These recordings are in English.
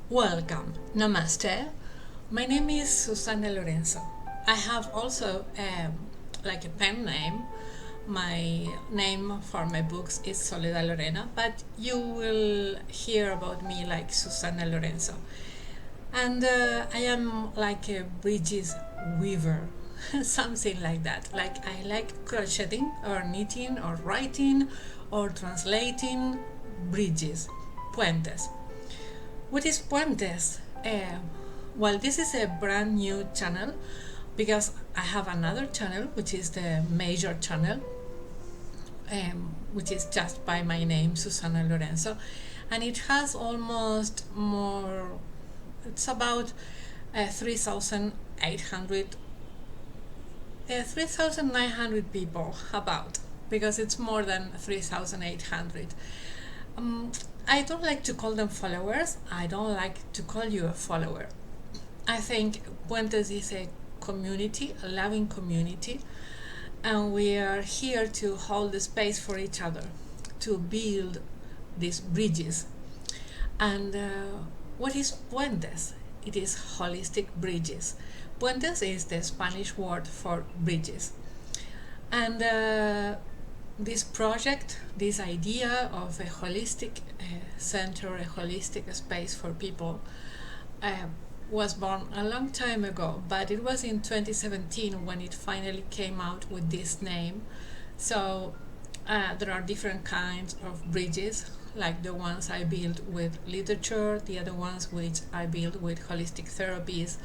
Welcome, Namaste. My name is Susannah Lorenzo. I have also like a pen name. My name for my books is Soledad Lorena, but you will hear about me like Susannah Lorenzo. And I am like a bridges weaver, something like that. Like I like crocheting or knitting or writing or translating bridges, puentes. What is Puentes? Well, this is a brand new channel because I have another channel, which is the major channel, which is just by my name, Susannah Lorenzo, and it has almost more. It's about 3,800, 3,900 people about because it's more than 3,800. Um, I don't like to call them followers. I don't like to call you a follower. I think Puentes is a community, a loving community, and we are here to hold the space for each other, to build these bridges. And what is Puentes? It is holistic bridges. Puentes is the Spanish word for bridges. And this project, this idea of a holistic center, a holistic space for people, uh, was born a long time ago, but it was in 2017 when it finally came out with this name. So there are different kinds of bridges, like the ones I build with literature, the other ones which I build with holistic therapies,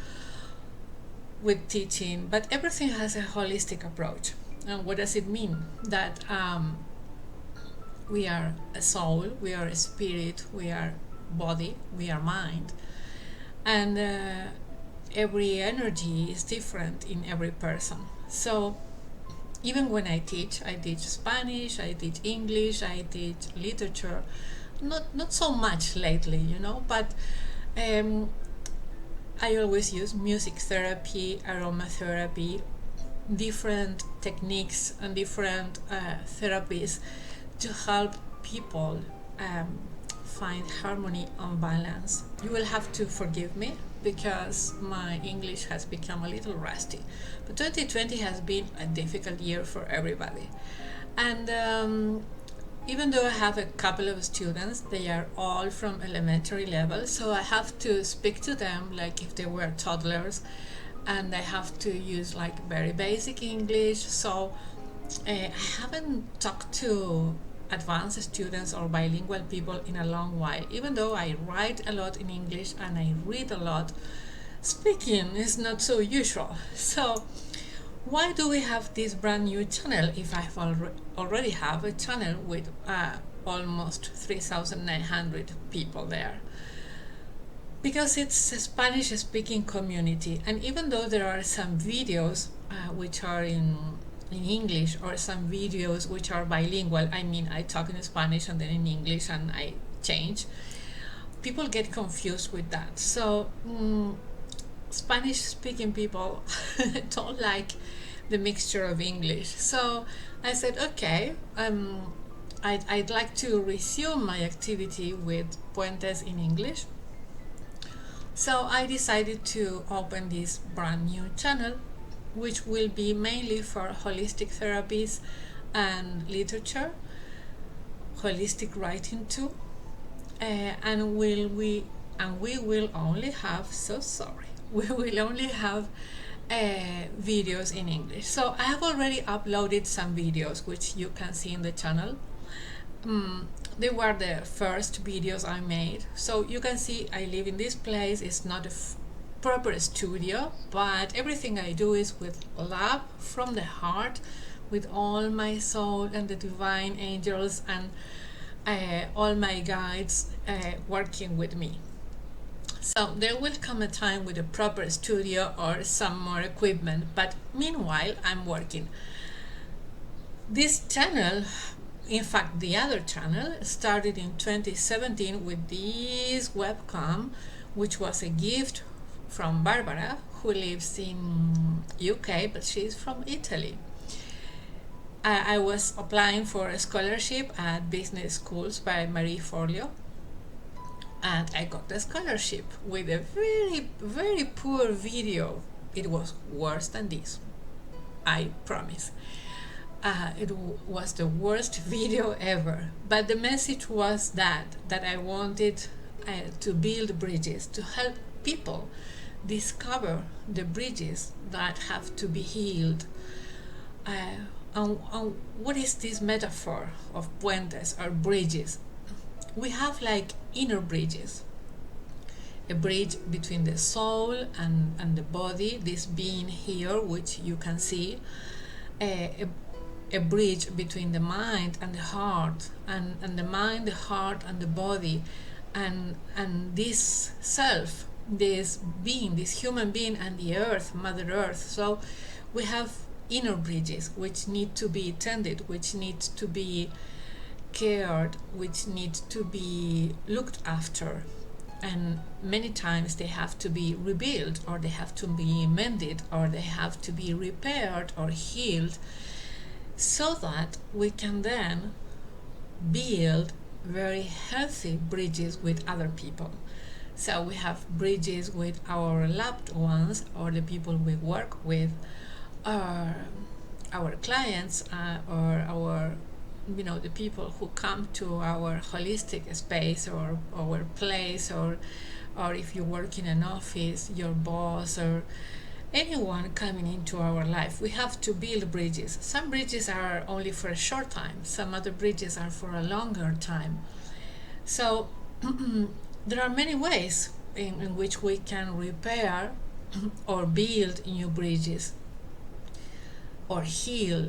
with teaching, but everything has a holistic approach. And what does it mean? That we are a soul, we are a spirit, we are body, we are mind, and every energy is different in every person. So even when I teach Spanish, I teach English, I teach literature, not so much lately, but um, I always use music therapy, aromatherapy, different techniques and different therapies to help people find harmony and balance. You will have to forgive me because my English has become a little rusty. But 2020 has been a difficult year for everybody. And even though I have a couple of students, they are all from elementary level, so I have to speak to them like if they were toddlers, and I have to use like very basic English. So I haven't talked to advanced students or bilingual people in a long while, even though I write a lot in English and I read a lot. Speaking is not so usual. So why do we have this brand new channel if I already have a channel with almost 3,900 people there? Because it's a Spanish speaking community, and even though there are some videos which are in English, or some videos which are bilingual, I mean I talk in Spanish and then in English and I change, people get confused with that. So Spanish speaking people don't like the mixture of English. So I said, okay, I'd like to resume my activity with Puentes in English. So I decided to open this brand new channel, which will be mainly for holistic therapies and literature, holistic writing too, and we will only have we will only have videos in English. So I have already uploaded some videos which you can see in the channel. They were the first videos I made. So you can see I live in this place. It's not a proper studio, but everything I do is with love from the heart, with all my soul and the divine angels and all my guides working with me. So there will come a time with a proper studio or some more equipment, but meanwhile I'm working. This channel, in fact the other channel, started in 2017 with this webcam, which was a gift from Barbara, who lives in UK, but she's from Italy. I was applying for a scholarship at business schools by Marie Forleo, and I got the scholarship with a very, very poor video. It was worse than this, I promise. It was the worst video ever, but the message was that I wanted to build bridges, to help people discover the bridges that have to be healed. And what is this metaphor of puentes or bridges? We have like inner bridges, a bridge between the soul and the body, this being here which you can see, a bridge between the mind and the heart, and the mind, the heart, and the body, and this self, this being, this human being, and the earth, Mother Earth. So we have inner bridges which need to be tended, which need to be cared, which need to be looked after, and many times they have to be rebuilt, or they have to be mended, or they have to be repaired or healed, so that we can then build very healthy bridges with other people. So we have bridges with our loved ones, or the people we work with, or our clients, or our, the people who come to our holistic space or our place, or if you work in an office, your boss, or anyone coming into our life. We have to build bridges. Some bridges are only for a short time, some other bridges are for a longer time. So there are many ways in which we can repair or build new bridges, or heal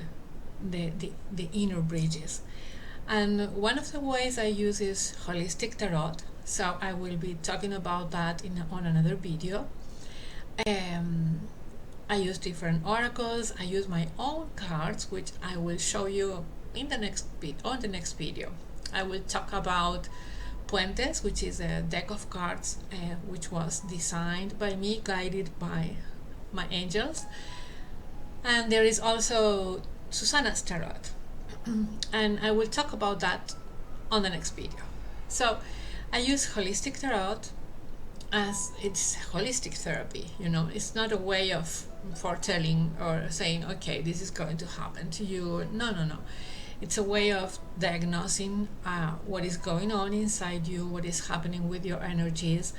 the inner bridges. And one of the ways I use is holistic tarot, so I will be talking about that on another video. I use different oracles. I use my own cards, which I will show you in the next video. I will talk about Puentes, which is a deck of cards which was designed by me, guided by my angels. And there is also Susannah's tarot, and I will talk about that on the next video. So I use holistic tarot as it's holistic therapy. It's not a way of foretelling or saying, okay, this is going to happen to you. No. It's a way of diagnosing what is going on inside you, what is happening with your energies,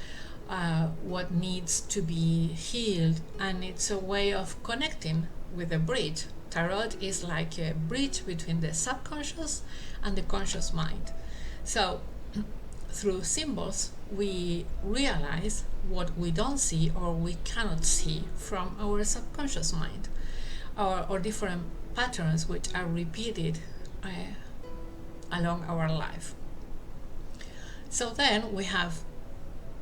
what needs to be healed, and it's a way of connecting with a bridge. Tarot is like a bridge between the subconscious and the conscious mind. So through symbols we realize what we don't see or we cannot see from our subconscious mind, or different patterns which are repeated along our life. So then we have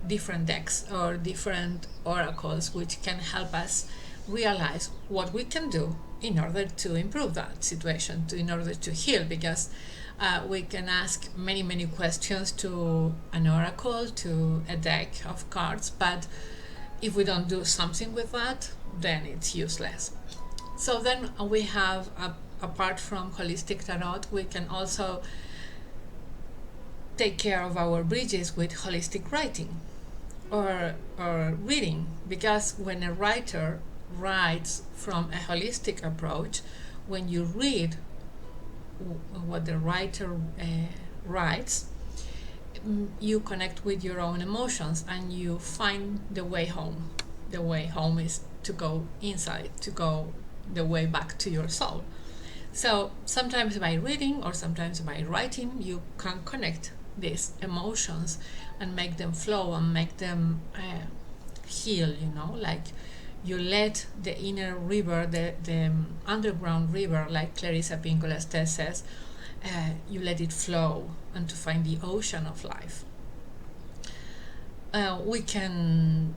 different decks or different oracles which can help us realize what we can do in order to improve that situation, in order to heal, because we can ask many questions to an oracle, to a deck of cards, but if we don't do something with that, then it's useless. So then we have, apart from holistic tarot, we can also take care of our bridges with holistic writing or reading, because when a writer writes from a holistic approach, when you read what the writer writes, you connect with your own emotions and you find the way home. The way home is to go inside, to go the way back to your soul. So sometimes by reading or sometimes by writing, you can connect these emotions and make them flow and make them heal, like you let the inner river, the underground river, like Clarissa Pinkola says, you let it flow and to find the ocean of life. We can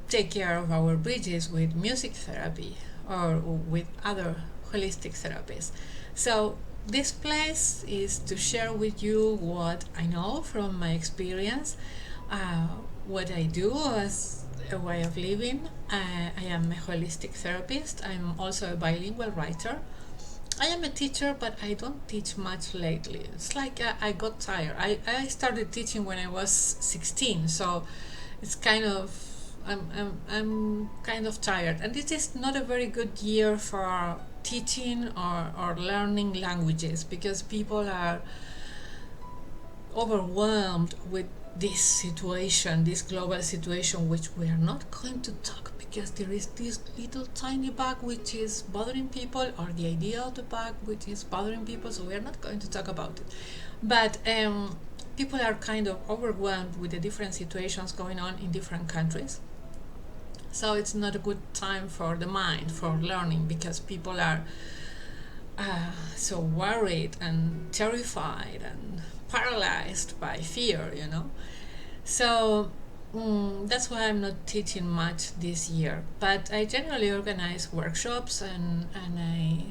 take care of our bridges with music therapy or with other holistic therapies. So this place is to share with you what I know from my experience, uh, what I do as a way of living. I am a holistic therapist. I'm also a bilingual writer. I am a teacher, but I don't teach much lately. It's like I got tired. I started teaching when I was 16, so it's kind of I'm kind of tired, and it is not a very good year for teaching or learning languages because people are overwhelmed with this situation, this global situation, which we are not going to talk because there is this little tiny bug which is bothering people, or the idea of the bug which is bothering people, so we are not going to talk about it. But people are kind of overwhelmed with the different situations going on in different countries. So it's not a good time for the mind for learning because people are so worried and terrified and paralyzed by fear, you know. So that's why I'm not teaching much this year. But I generally organize workshops, and I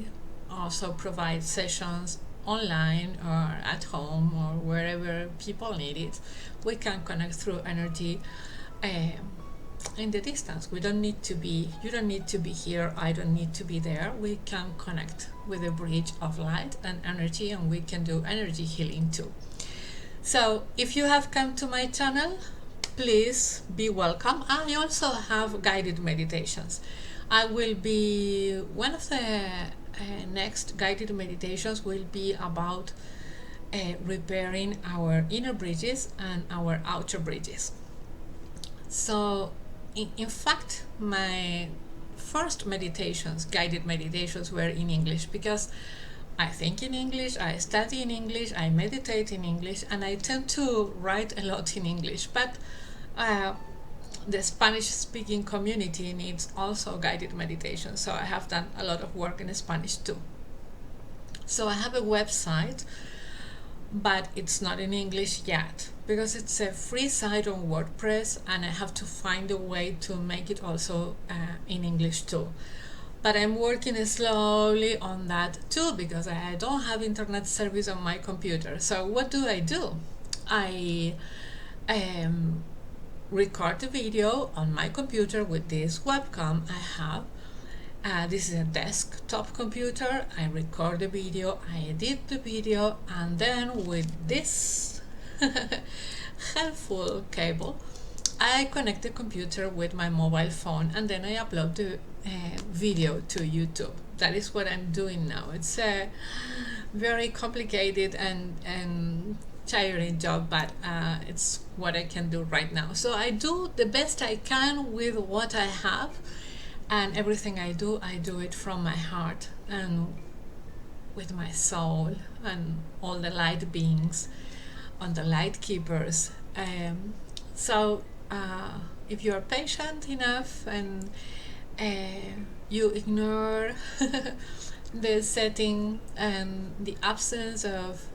also provide sessions online or at home or wherever people need it. We can connect through energy. In the distance, we don't need to be you don't need to be here, I don't need to be there. We can connect with a bridge of light and energy, and we can do energy healing too. So if you have come to my channel, please be welcome. I also have guided meditations. I will be one of the next guided meditations will be about repairing our inner bridges and our outer bridges. So in fact, my first meditations, guided meditations, were in English because I think in English, I study in English, I meditate in English, and I tend to write a lot in English. But the Spanish speaking community needs also guided meditation, so I have done a lot of work in Spanish too. So I have a website, but it's not in English yet because it's a free site on WordPress, and I have to find a way to make it also in English too. But I'm working slowly on that too because I don't have internet service on my computer. So what do? I record the video on my computer with this webcam I have. This is a desktop computer. I record the video, I edit the video, and then with this helpful cable, I connect the computer with my mobile phone, and then I upload the video to YouTube. That is what I'm doing now. It's a very complicated and tiring job, but it's what I can do right now. So I do the best I can with what I have, and everything I do it from my heart and with my soul and all the light beings and the light keepers. So if you are patient enough and you ignore the setting and the absence of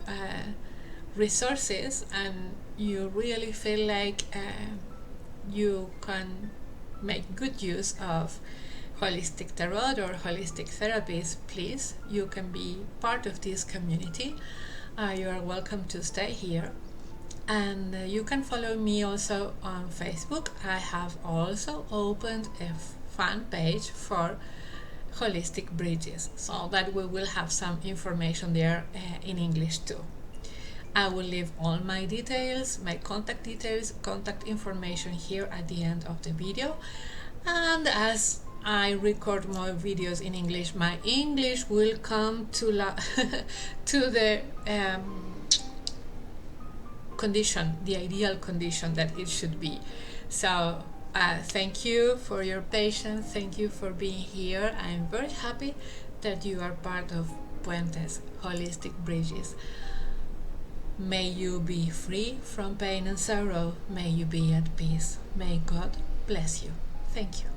resources, and you really feel like you can make good use of holistic tarot or holistic therapies, please, you can be part of this community. You are welcome to stay here. And you can follow me also on Facebook. I have also opened a fan page for Holistic Bridges, so that we will have some information there in English too. I will leave all my details, my contact details, contact information here at the end of the video. And as I record more videos in English, my English will come to the condition, the ideal condition that it should be. So thank you for your patience. Thank you for being here. I'm very happy that you are part of Puentes Holistic Bridges. May you be free from pain and sorrow. May you be at peace. May God bless you. Thank you.